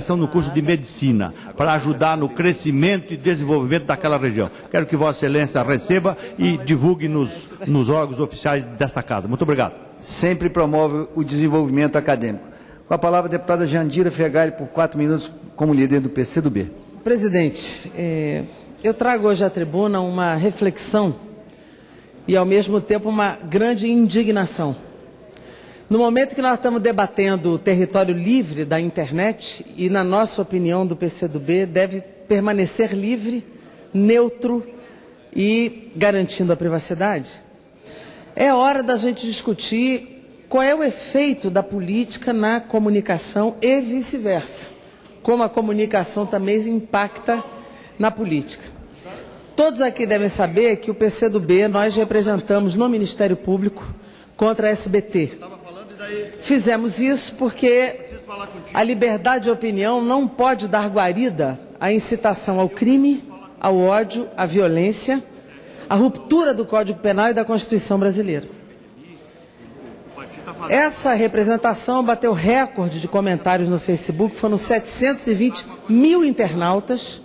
ingressão no curso de medicina, para ajudar no crescimento e desenvolvimento daquela região. Quero que Vossa Excelência receba e divulgue nos órgãos oficiais desta casa. Muito obrigado. Sempre promove o desenvolvimento acadêmico. Com a palavra a deputada Jandira Fegali, por 4 minutos, como líder do PCdoB. Presidente, eu trago hoje à tribuna uma reflexão e, ao mesmo tempo, uma grande indignação. No momento que nós estamos debatendo o território livre da internet, e, na nossa opinião do PCdoB, deve permanecer livre, neutro e garantindo a privacidade, é hora da gente discutir qual é o efeito da política na comunicação e vice-versa, como a comunicação também impacta na política. Todos aqui devem saber que o PCdoB, nós representamos no Ministério Público contra a SBT. Fizemos isso porque a liberdade de opinião não pode dar guarida à incitação ao crime, ao ódio, à violência, à ruptura do Código Penal e da Constituição brasileira. Essa representação bateu recorde de comentários no Facebook, foram 720 mil internautas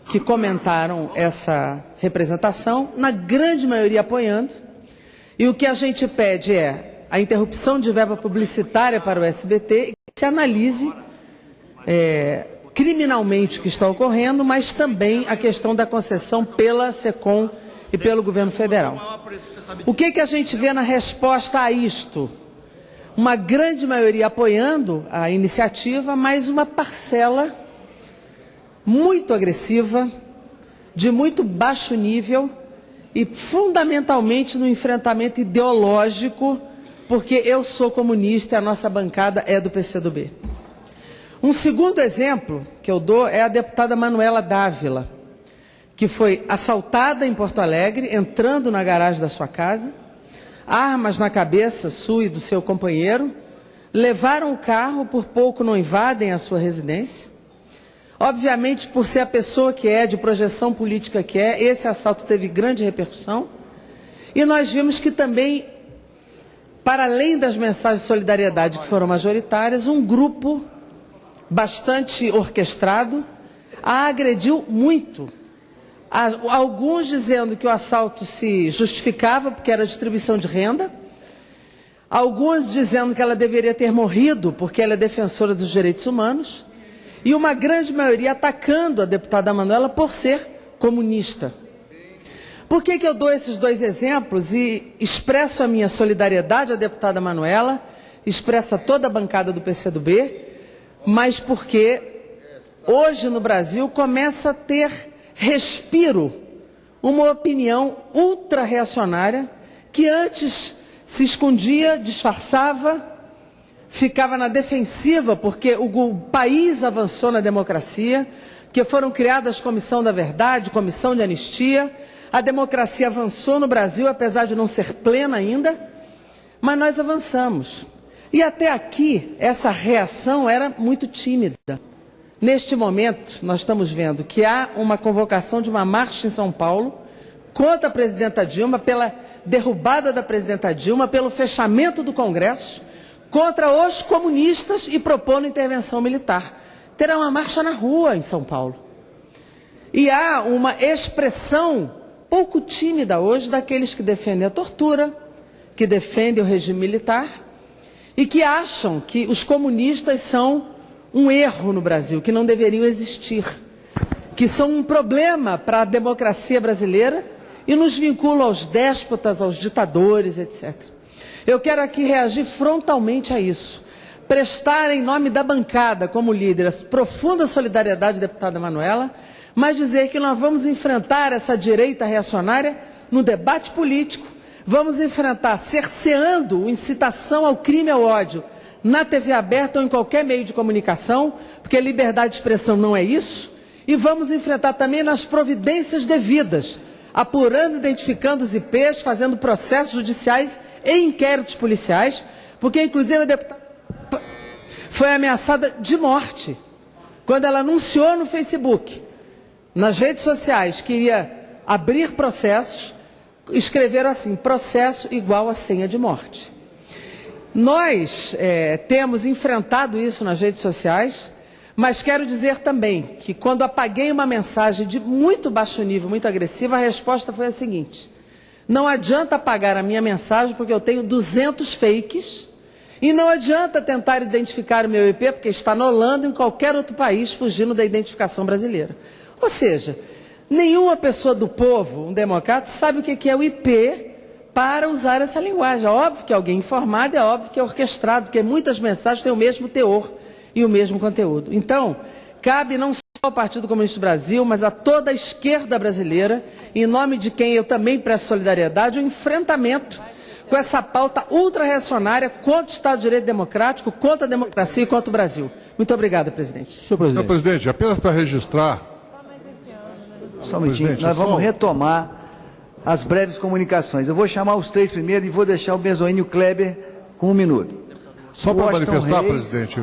que comentaram essa representação, na grande maioria apoiando, e o que a gente pede é a interrupção de verba publicitária para o SBT e que se analise criminalmente o que está ocorrendo, mas também a questão da concessão pela SECOM e pelo governo federal. O que a gente vê na resposta a isto? Uma grande maioria apoiando a iniciativa, mas uma parcela muito agressiva, de muito baixo nível e fundamentalmente no enfrentamento ideológico, porque eu sou comunista e a nossa bancada é do PCdoB. Um segundo exemplo que eu dou é a deputada Manuela Dávila, que foi assaltada em Porto Alegre, entrando na garagem da sua casa, armas na cabeça sua e do seu companheiro, levaram o carro, por pouco não invadem a sua residência. Obviamente, por ser a pessoa que é, de projeção política que é, esse assalto teve grande repercussão. E nós vimos que também, para além das mensagens de solidariedade que foram majoritárias, um grupo bastante orquestrado a agrediu muito. Alguns dizendo que o assalto se justificava porque era distribuição de renda, alguns dizendo que ela deveria ter morrido porque ela é defensora dos direitos humanos, e uma grande maioria atacando a deputada Manuela por ser comunista. Por que eu dou esses dois exemplos e expresso a minha solidariedade à deputada Manuela, expresso a toda a bancada do PCdoB, mas porque hoje no Brasil começa a ter respiro uma opinião ultra-reacionária que antes se escondia, disfarçava, ficava na defensiva porque o país avançou na democracia, que foram criadas Comissão da Verdade, Comissão de Anistia, a democracia avançou no Brasil, apesar de não ser plena ainda, mas nós avançamos. E até aqui, essa reação era muito tímida. Neste momento, nós estamos vendo que há uma convocação de uma marcha em São Paulo contra a presidenta Dilma, pela derrubada da presidenta Dilma, pelo fechamento do Congresso, contra os comunistas e propondo intervenção militar. Terá uma marcha na rua em São Paulo. E há uma expressão pouco tímida hoje daqueles que defendem a tortura, que defendem o regime militar e que acham que os comunistas são um erro no Brasil, que não deveriam existir, que são um problema para a democracia brasileira e nos vinculam aos déspotas, aos ditadores, etc. Eu quero aqui reagir frontalmente a isso, prestar em nome da bancada, como líder, a profunda solidariedade à deputada Manuela, mas dizer que nós vamos enfrentar essa direita reacionária no debate político, vamos enfrentar cerceando incitação ao crime e ao ódio na TV aberta ou em qualquer meio de comunicação, porque liberdade de expressão não é isso, e vamos enfrentar também nas providências devidas, apurando, identificando os IPs, fazendo processos judiciais e inquéritos policiais, porque inclusive a deputada foi ameaçada de morte quando ela anunciou no Facebook, nas redes sociais, que iria abrir processos, escreveram assim: processo igual a senha de morte. Nós temos enfrentado isso nas redes sociais, Mas quero dizer também que quando apaguei uma mensagem de muito baixo nível, muito agressiva, a resposta foi a seguinte: não adianta apagar a minha mensagem porque eu tenho 200 fakes e não adianta tentar identificar o meu IP porque está na Holanda ou em qualquer outro país fugindo da identificação brasileira. Ou seja, nenhuma pessoa do povo, um democrata, sabe o que é o IP para usar essa linguagem. É óbvio que é alguém informado, é óbvio que é orquestrado, porque muitas mensagens têm o mesmo teor e o mesmo conteúdo. Então, cabe não só ao Partido Comunista do Brasil, mas a toda a esquerda brasileira, em nome de quem eu também presto solidariedade, o enfrentamento com essa pauta ultra-reacionária contra o Estado de Direito Democrático, contra a democracia e contra o Brasil. Muito obrigada, presidente. Senhor presidente, apenas para registrar... Só um minutinho, nós vamos retomar as breves comunicações. Eu vou chamar os três primeiro e vou deixar o Bezoini e o Kleber com 1 minuto. Só para Washington manifestar, Reis, presidente,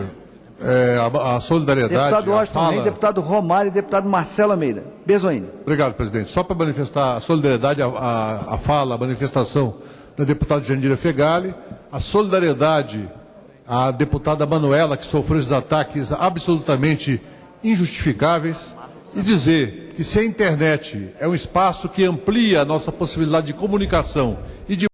a solidariedade, deputado a Washington fala... Reis, deputado Romário e deputado Marcelo Almeida. Bezoini. Obrigado, presidente. Só para manifestar a solidariedade, a fala, a manifestação da deputada Jandira Fegali, a solidariedade à deputada Manuela, que sofreu esses ataques absolutamente injustificáveis, e dizer que se a internet é um espaço que amplia a nossa possibilidade de comunicação e de